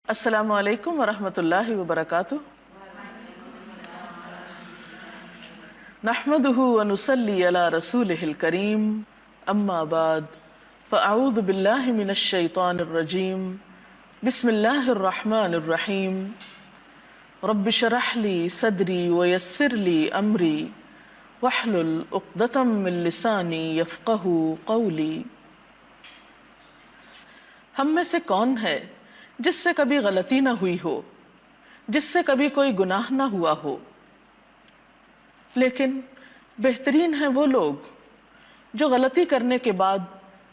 السلام علیکم ورحمۃ اللہ وبرکاتہ۔ نحمده ونصلی علی رسولہ الکریم، اما بعد فاعوذ باللہ من الشیطان الرجیم، بسم اللہ الرحمن الرحیم۔ رب اشرح لی صدری ویسر لی امری واحلل عقدۃ من لسانی یفقہوا قولی۔ ہم میں سے کون ہے جس سے کبھی غلطی نہ ہوئی ہو، جس سے کبھی کوئی گناہ نہ ہوا ہو؟ لیکن بہترین ہیں وہ لوگ جو غلطی کرنے کے بعد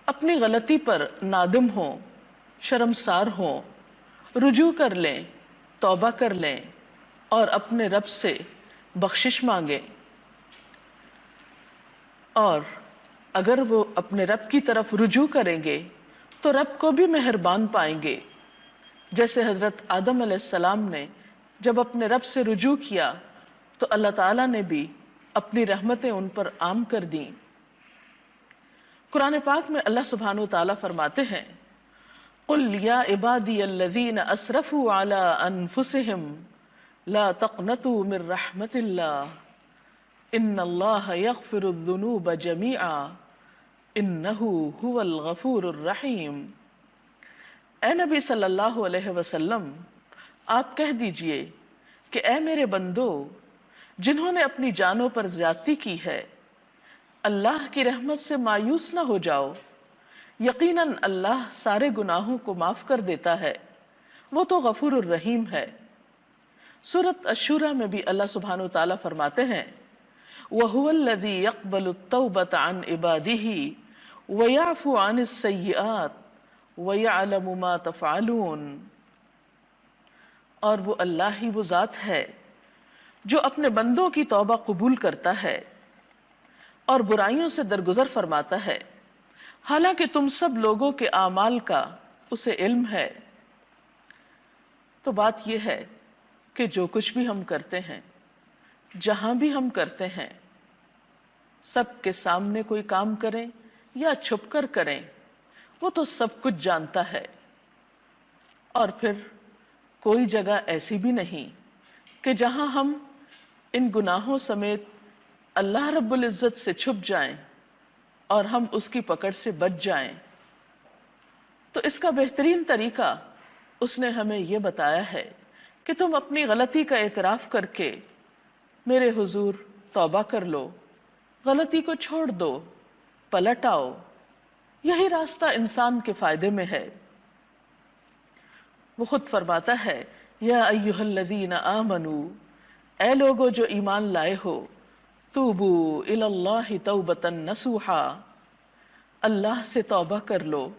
اپنی غلطی پر نادم ہوں، شرمسار ہوں، رجوع کر لیں، توبہ کر لیں اور اپنے رب سے بخشش مانگیں۔ اور اگر وہ اپنے رب کی طرف رجوع کریں گے تو رب کو بھی مہربان پائیں گے، جیسے حضرت آدم علیہ السلام نے جب اپنے رب سے رجوع کیا تو اللہ تعالیٰ نے بھی اپنی رحمتیں ان پر عام کر دیں۔ قرآن پاک میں اللہ سبحانہ وتعالیٰ فرماتے ہیں، قُلْ يَا عِبَادِيَ الَّذِينَ أَسْرَفُوا عَلَىٰ أَنفُسِهِمْ لَا تَقْنَطُوا مِن رَحْمَةِ اللَّهِ إِنَّ اللَّهَ يَغْفِرُ الذُّنُوبَ جَمِيعًا إِنَّهُ هُوَ الْغَفُورُ الرَّحِيمُ۔ اے نبی صلی اللہ علیہ وسلم، آپ کہہ دیجئے کہ اے میرے بندو، جنہوں نے اپنی جانوں پر زیادتی کی ہے، اللہ کی رحمت سے مایوس نہ ہو جاؤ، یقیناً اللہ سارے گناہوں کو معاف کر دیتا ہے، وہ تو غفور الرحیم ہے۔ سورۃ الشورى میں بھی اللہ سبحانہ وتعالیٰ فرماتے ہیں، وَهُوَ الَّذِي يَقْبَلُ التَّوْبَةَ عَنْ عِبَادِهِ وَيَعْفُو عَنِ السَّيِّئَاتِ وَيَعْلَمُ مَا تَفْعَلُونَ۔ اور وہ اللہ ہی وہ ذات ہے جو اپنے بندوں کی توبہ قبول کرتا ہے اور برائیوں سے درگزر فرماتا ہے، حالانکہ تم سب لوگوں کے اعمال کا اسے علم ہے۔ تو بات یہ ہے کہ جو کچھ بھی ہم کرتے ہیں، جہاں بھی ہم کرتے ہیں، سب کے سامنے کوئی کام کریں یا چھپ کر کریں، وہ تو سب کچھ جانتا ہے۔ اور پھر کوئی جگہ ایسی بھی نہیں کہ جہاں ہم ان گناہوں سمیت اللہ رب العزت سے چھپ جائیں اور ہم اس کی پکڑ سے بچ جائیں۔ تو اس کا بہترین طریقہ اس نے ہمیں یہ بتایا ہے کہ تم اپنی غلطی کا اعتراف کر کے میرے حضور توبہ کر لو، غلطی کو چھوڑ دو، پلٹ آؤ۔ یہی راستہ انسان کے فائدے میں ہے۔ وہ خود فرماتا ہے، یا ایھا الذین آمنوا، اے لوگو جو ایمان لائے ہو، توبوا الی اللہ توبۃ نصوحا، اللہ سے توبہ کر لو،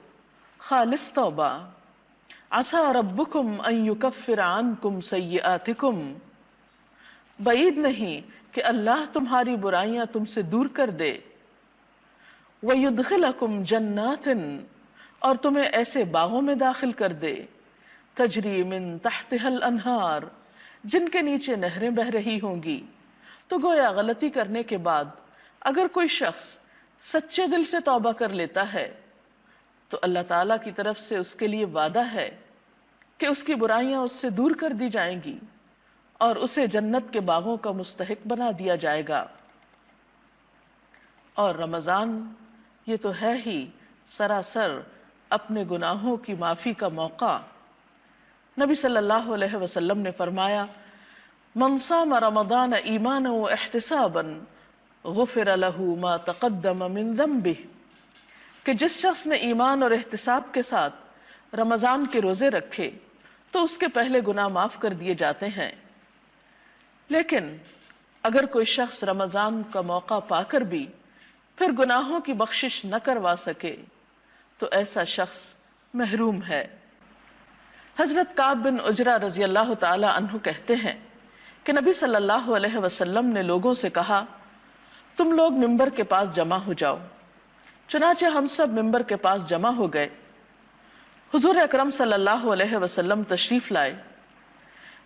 خالص توبہ۔ عسیٰ ربکم ان یکفر عنکم سیئاتکم، بعید نہیں کہ اللہ تمہاری برائیاں تم سے دور کر دے، وَيُدْخِلَكُمْ جَنَّاتٍ، اور تمہیں ایسے باغوں میں داخل کر دے، تجری من تحتها الانہار، جن کے نیچے نہریں بہہ رہی ہوں گی۔ تو گویا غلطی کرنے کے بعد اگر کوئی شخص سچے دل سے توبہ کر لیتا ہے تو اللہ تعالیٰ کی طرف سے اس کے لیے وعدہ ہے کہ اس کی برائیاں اس سے دور کر دی جائیں گی اور اسے جنت کے باغوں کا مستحق بنا دیا جائے گا۔ اور رمضان یہ تو ہے ہی سراسر اپنے گناہوں کی معافی کا موقع۔ نبی صلی اللہ علیہ وسلم نے فرمایا، من صام رمضان ایمانا واحتسابا غفر له ما تقدم من ذنبہ، کہ جس شخص نے ایمان اور احتساب کے ساتھ رمضان کے روزے رکھے تو اس کے پہلے گناہ معاف کر دیے جاتے ہیں۔ لیکن اگر کوئی شخص رمضان کا موقع پا کر بھی پھر گناہوں کی بخشش نہ کروا سکے تو ایسا شخص محروم ہے۔ حضرت کعب بن عجرہ رضی اللہ تعالی عنہ کہتے ہیں کہ نبی صلی اللہ علیہ وسلم نے لوگوں سے کہا، تم لوگ منبر کے پاس جمع ہو جاؤ۔ چنانچہ ہم سب منبر کے پاس جمع ہو گئے۔ حضور اکرم صلی اللہ علیہ وسلم تشریف لائے۔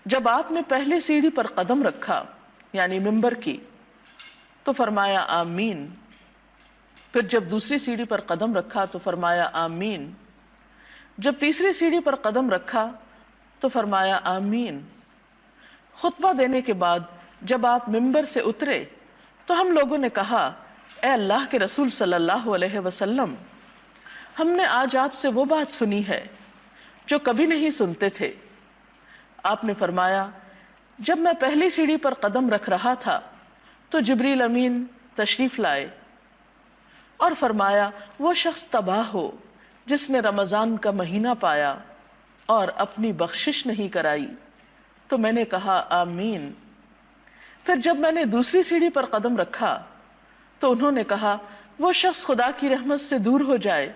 جب آپ نے پہلی سیڑھی پر قدم رکھا، یعنی منبر کی، تو فرمایا آمین۔ پھر جب دوسری سیڑھی پر قدم رکھا تو فرمایا آمین۔ جب تیسری سیڑھی پر قدم رکھا تو فرمایا آمین۔ خطبہ دینے کے بعد جب آپ ممبر سے اترے تو ہم لوگوں نے کہا اے اللہ کے رسول صلی اللہ علیہ وسلم، ہم نے آج آپ سے وہ بات سنی ہے جو کبھی نہیں سنتے تھے۔ آپ نے فرمایا جب میں پہلی سیڑھی پر قدم رکھ رہا تھا تو جبریل امین تشریف لائے اور فرمایا وہ شخص تباہ ہو جس نے رمضان کا مہینہ پایا اور اپنی بخشش نہیں کرائی۔ تو میں نے کہا آمین۔ پھر جب میں نے دوسری سیڑھی پر قدم رکھا تو انہوں نے کہا وہ شخص خدا کی رحمت سے دور ہو جائے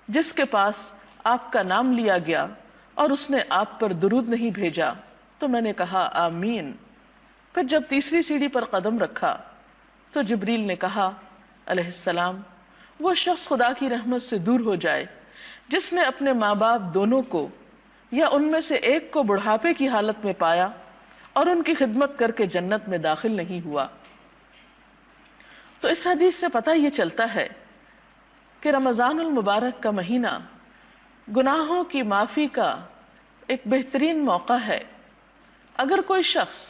جس کے پاس آپ کا نام لیا گیا اور اس نے آپ پر درود نہیں بھیجا۔ تو میں نے کہا آمین۔ پھر جب تیسری سیڑھی پر قدم رکھا تو جبریل نے کہا علیہ السلام وہ شخص خدا کی رحمت سے دور ہو جائے جس نے اپنے ماں باپ دونوں کو یا ان میں سے ایک کو بڑھاپے کی حالت میں پایا اور ان کی خدمت کر کے جنت میں داخل نہیں ہوا۔ تو اس حدیث سے پتہ یہ چلتا ہے کہ رمضان المبارک کا مہینہ گناہوں کی معافی کا ایک بہترین موقع ہے۔ اگر کوئی شخص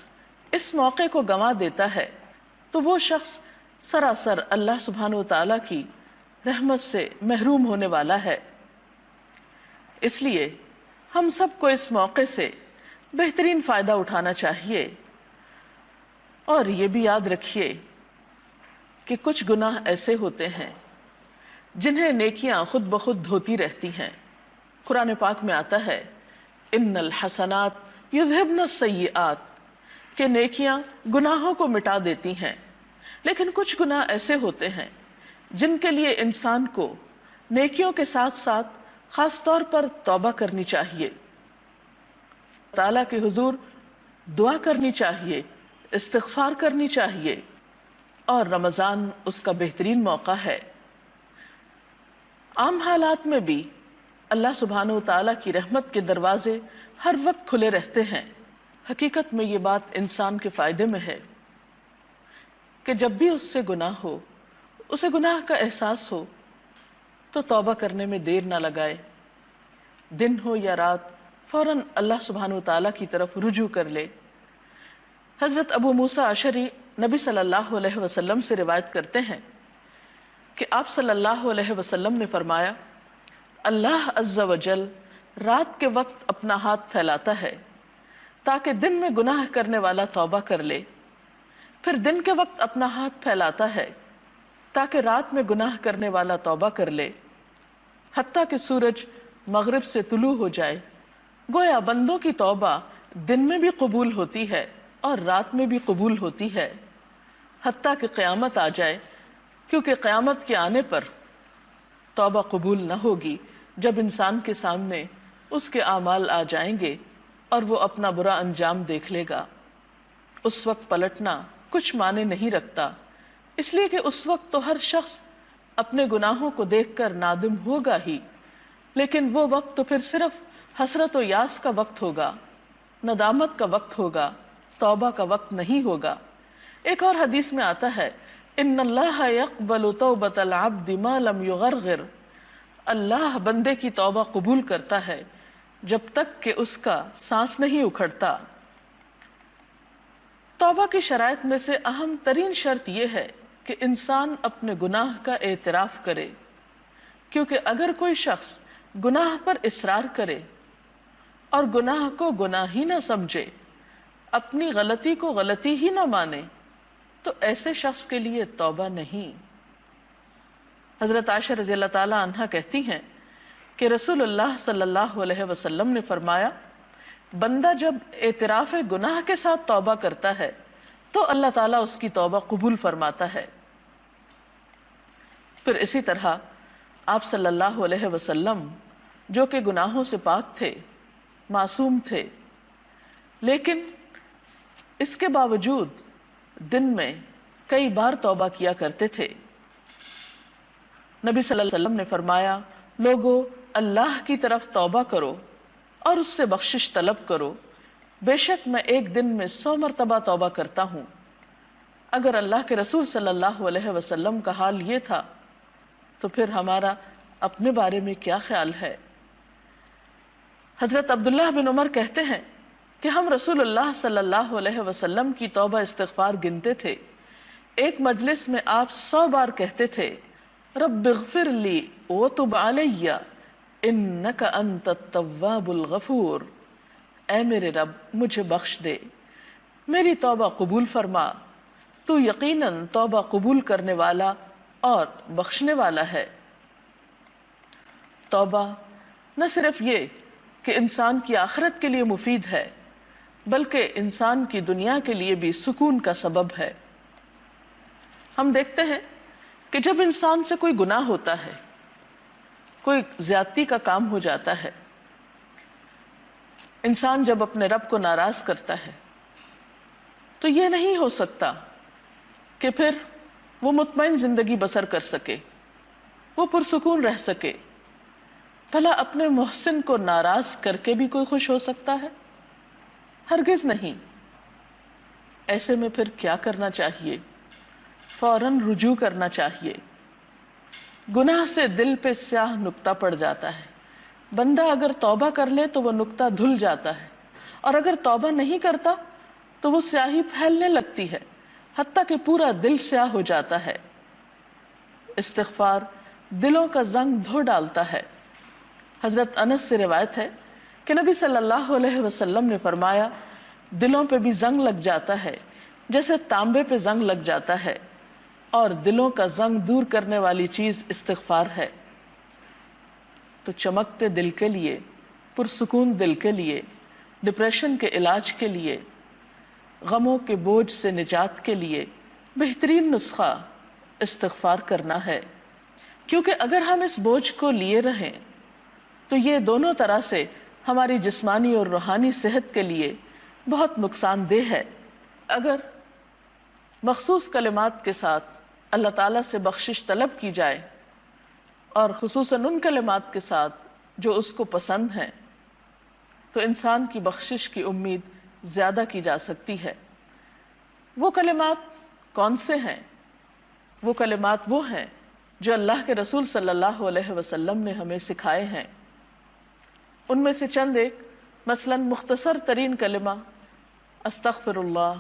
اس موقع کو گنوا دیتا ہے تو وہ شخص سراسر اللہ سبحانہ و تعالیٰ کی رحمت سے محروم ہونے والا ہے۔ اس لیے ہم سب کو اس موقع سے بہترین فائدہ اٹھانا چاہیے، اور یہ بھی یاد رکھیے کہ کچھ گناہ ایسے ہوتے ہیں جنہیں نیکیاں خود بخود دھوتی رہتی ہیں۔ قرآن پاک میں آتا ہے ان الحسنات یذہبن السیئات کہ نیکیاں گناہوں کو مٹا دیتی ہیں، لیکن کچھ گناہ ایسے ہوتے ہیں جن کے لیے انسان کو نیکیوں کے ساتھ ساتھ خاص طور پر توبہ کرنی چاہیے، تعالیٰ کے حضور دعا کرنی چاہیے، استغفار کرنی چاہیے، اور رمضان اس کا بہترین موقع ہے۔ عام حالات میں بھی اللہ سبحانہ و تعالیٰ کی رحمت کے دروازے ہر وقت کھلے رہتے ہیں۔ حقیقت میں یہ بات انسان کے فائدے میں ہے کہ جب بھی اس سے گناہ ہو، اسے گناہ کا احساس ہو، تو توبہ کرنے میں دیر نہ لگائے، دن ہو یا رات فوراً اللہ سبحانہ و تعالیٰ کی طرف رجوع کر لے۔ حضرت ابو موسیٰ اشعری نبی صلی اللہ علیہ وسلم سے روایت کرتے ہیں کہ آپ صلی اللہ علیہ وسلم نے فرمایا اللہ عز و جل رات کے وقت اپنا ہاتھ پھیلاتا ہے تاکہ دن میں گناہ کرنے والا توبہ کر لے، پھر دن کے وقت اپنا ہاتھ پھیلاتا ہے تاکہ رات میں گناہ کرنے والا توبہ کر لے، حتیٰ کہ سورج مغرب سے طلوع ہو جائے۔ گویا بندوں کی توبہ دن میں بھی قبول ہوتی ہے اور رات میں بھی قبول ہوتی ہے، حتیٰ کہ قیامت آ جائے، کیونکہ قیامت کے آنے پر توبہ قبول نہ ہوگی جب انسان کے سامنے اس کے اعمال آ جائیں گے اور وہ اپنا برا انجام دیکھ لے گا۔ اس وقت پلٹنا کچھ معنی نہیں رکھتا، اس لیے کہ اس وقت تو ہر شخص اپنے گناہوں کو دیکھ کر نادم ہوگا ہی، لیکن وہ وقت تو پھر صرف حسرت و یاس کا وقت ہوگا، ندامت کا وقت ہوگا، توبہ کا وقت نہیں ہوگا۔ ایک اور حدیث میں آتا ہے ان اللہ یقبل توبۃ العبد ما لم یغرغر، اللہ بندے کی توبہ قبول کرتا ہے جب تک کہ اس کا سانس نہیں اکھڑتا۔ توبہ کی شرائط میں سے اہم ترین شرط یہ ہے کہ انسان اپنے گناہ کا اعتراف کرے، کیونکہ اگر کوئی شخص گناہ پر اصرار کرے اور گناہ کو گناہ ہی نہ سمجھے، اپنی غلطی کو غلطی ہی نہ مانے، تو ایسے شخص کے لیے توبہ نہیں۔ حضرت عائشہ رضی اللہ تعالی عنہا کہتی ہیں کہ رسول اللہ صلی اللہ علیہ وسلم نے فرمایا بندہ جب اعتراف گناہ کے ساتھ توبہ کرتا ہے تو اللہ تعالیٰ اس کی توبہ قبول فرماتا ہے۔ پھر اسی طرح آپ صلی اللہ علیہ وسلم جو کہ گناہوں سے پاک تھے، معصوم تھے، لیکن اس کے باوجود دن میں کئی بار توبہ کیا کرتے تھے۔ نبی صلی اللہ علیہ وسلم نے فرمایا لوگو اللہ کی طرف توبہ کرو اور اس سے بخشش طلب کرو، بے شک میں ایک دن میں 100 مرتبہ توبہ کرتا ہوں۔ اگر اللہ کے رسول صلی اللہ علیہ وسلم کا حال یہ تھا تو پھر ہمارا اپنے بارے میں کیا خیال ہے؟ حضرت عبداللہ بن عمر کہتے ہیں کہ ہم رسول اللہ صلی اللہ علیہ وسلم کی توبہ استغفار گنتے تھے، ایک مجلس میں آپ 100 بار کہتے تھے رب اغفر لی وتب علی انک انت التواب الغفور، اے میرے رب مجھے بخش دے، میری توبہ قبول فرما، تو یقیناً توبہ قبول کرنے والا اور بخشنے والا ہے۔ توبہ نہ صرف یہ کہ انسان کی آخرت کے لیے مفید ہے، بلکہ انسان کی دنیا کے لیے بھی سکون کا سبب ہے۔ ہم دیکھتے ہیں کہ جب انسان سے کوئی گناہ ہوتا ہے، کوئی زیادتی کا کام ہو جاتا ہے، انسان جب اپنے رب کو ناراض کرتا ہے تو یہ نہیں ہو سکتا کہ پھر وہ مطمئن زندگی بسر کر سکے، وہ پرسکون رہ سکے۔ بھلا اپنے محسن کو ناراض کر کے بھی کوئی خوش ہو سکتا ہے؟ ہرگز نہیں۔ ایسے میں پھر کیا کرنا چاہیے؟ فوراً رجوع کرنا چاہیے۔ گناہ سے دل پہ سیاہ نقطہ پڑ جاتا ہے، بندہ اگر توبہ کر لے تو وہ نقطہ دھل جاتا ہے، اور اگر توبہ نہیں کرتا تو وہ سیاہی پھیلنے لگتی ہے، حتیٰ کہ پورا دل سیاہ ہو جاتا ہے۔ استغفار دلوں کا زنگ دھو ڈالتا ہے۔ حضرت انس سے روایت ہے کہ نبی صلی اللہ علیہ وسلم نے فرمایا دلوں پہ بھی زنگ لگ جاتا ہے جیسے تانبے پہ زنگ لگ جاتا ہے، اور دلوں کا زنگ دور کرنے والی چیز استغفار ہے۔ تو چمکتے دل کے لیے، پرسکون دل کے لیے، ڈپریشن کے علاج کے لیے، غموں کے بوجھ سے نجات کے لیے بہترین نسخہ استغفار کرنا ہے، کیونکہ اگر ہم اس بوجھ کو لیے رہیں تو یہ دونوں طرح سے ہماری جسمانی اور روحانی صحت کے لیے بہت نقصان دہ ہے۔ اگر مخصوص کلمات کے ساتھ اللہ تعالیٰ سے بخشش طلب کی جائے، اور خصوصاً ان کلمات کے ساتھ جو اس کو پسند ہیں، تو انسان کی بخشش کی امید زیادہ کی جا سکتی ہے۔ وہ کلمات کون سے ہیں؟ وہ کلمات وہ ہیں جو اللہ کے رسول صلی اللہ علیہ وسلم نے ہمیں سکھائے ہیں۔ ان میں سے چند ایک، مثلاً مختصر ترین کلمہ استغفر اللہ،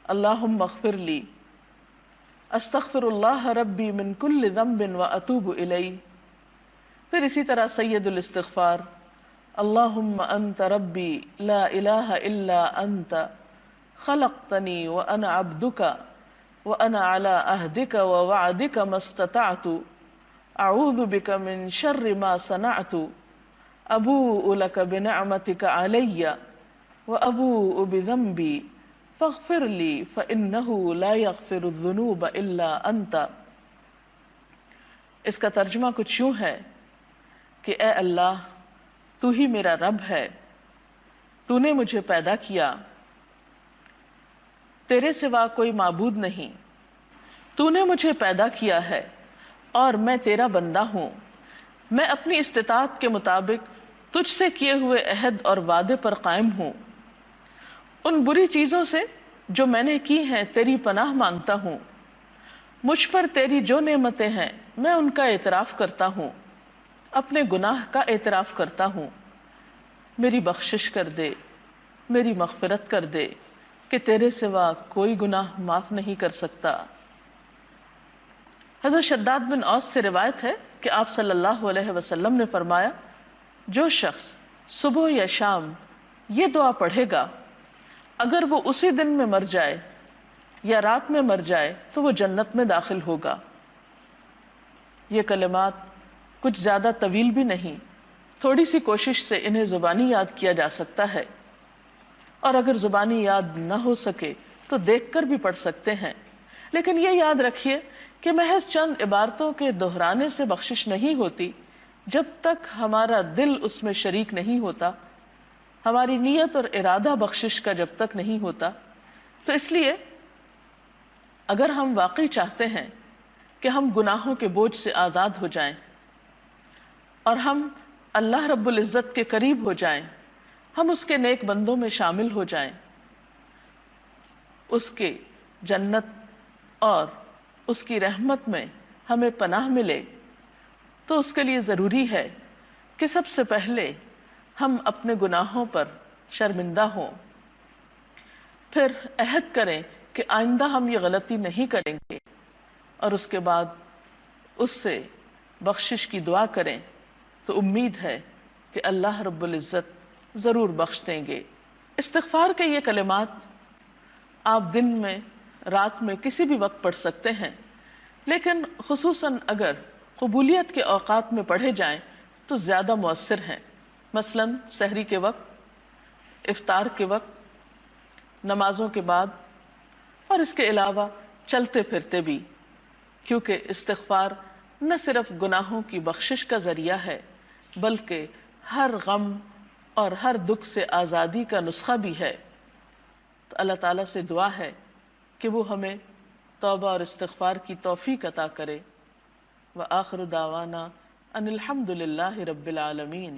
اللہم اغفر لی، استغفر اللہ ربی من کل ذنب واتوب الیہ۔ پھر اسی طرح سید الاستغفار، اللہم انت ربی لا الہ الا انت خلقتنی وانا عبدک وانا علی عہدک ووعدک ما استطعت اعوذ بک من شر ما صنعت ابوء لک بنعمتک علی وابوء بذنبی فاغفر لی فإنہ لا یغفر الذنوب الا انت۔ اس کا ترجمہ کچھ یوں ہے کہ اے اللہ، تو ہی میرا رب ہے، تو نے مجھے پیدا کیا، تیرے سوا کوئی معبود نہیں، تو نے مجھے پیدا کیا ہے اور میں تیرا بندہ ہوں، میں اپنی استطاعت کے مطابق تجھ سے کیے ہوئے عہد اور وعدے پر قائم ہوں، ان بری چیزوں سے جو میں نے کی ہیں تیری پناہ مانگتا ہوں، مجھ پر تیری جو نعمتیں ہیں میں ان کا اعتراف کرتا ہوں، اپنے گناہ کا اعتراف کرتا ہوں، میری بخشش کر دے، میری مغفرت کر دے کہ تیرے سوا کوئی گناہ معاف نہیں کر سکتا۔ حضرت شداد بن اوس سے روایت ہے کہ آپ صلی اللہ علیہ وسلم نے فرمایا جو شخص صبح یا شام یہ دعا پڑھے گا، اگر وہ اسی دن میں مر جائے یا رات میں مر جائے تو وہ جنت میں داخل ہوگا۔ یہ کلمات کچھ زیادہ طویل بھی نہیں، تھوڑی سی کوشش سے انہیں زبانی یاد کیا جا سکتا ہے، اور اگر زبانی یاد نہ ہو سکے تو دیکھ کر بھی پڑھ سکتے ہیں۔ لیکن یہ یاد رکھیے کہ محض چند عبارتوں کے دہرانے سے بخشش نہیں ہوتی جب تک ہمارا دل اس میں شریک نہیں ہوتا، ہماری نیت اور ارادہ بخشش کا جب تک نہیں ہوتا۔ تو اس لیے اگر ہم واقعی چاہتے ہیں کہ ہم گناہوں کے بوجھ سے آزاد ہو جائیں اور ہم اللہ رب العزت کے قریب ہو جائیں، ہم اس کے نیک بندوں میں شامل ہو جائیں، اس کے جنت اور اس کی رحمت میں ہمیں پناہ ملے، تو اس کے لیے ضروری ہے کہ سب سے پہلے ہم اپنے گناہوں پر شرمندہ ہوں، پھر عہد کریں کہ آئندہ ہم یہ غلطی نہیں کریں گے، اور اس کے بعد اس سے بخشش کی دعا کریں، تو امید ہے کہ اللہ رب العزت ضرور بخش دیں گے۔ استغفار کے یہ کلمات آپ دن میں، رات میں، کسی بھی وقت پڑھ سکتے ہیں، لیکن خصوصاً اگر قبولیت کے اوقات میں پڑھے جائیں تو زیادہ مؤثر ہیں، مثلاً سحری کے وقت، افطار کے وقت، نمازوں کے بعد، اور اس کے علاوہ چلتے پھرتے بھی، کیونکہ استغفار نہ صرف گناہوں کی بخشش کا ذریعہ ہے بلکہ ہر غم اور ہر دکھ سے آزادی کا نسخہ بھی ہے۔ تو اللہ تعالیٰ سے دعا ہے کہ وہ ہمیں توبہ اور استغفار کی توفیق عطا کرے۔ وآخر دعوانا ان الحمد للہ رب العالمین۔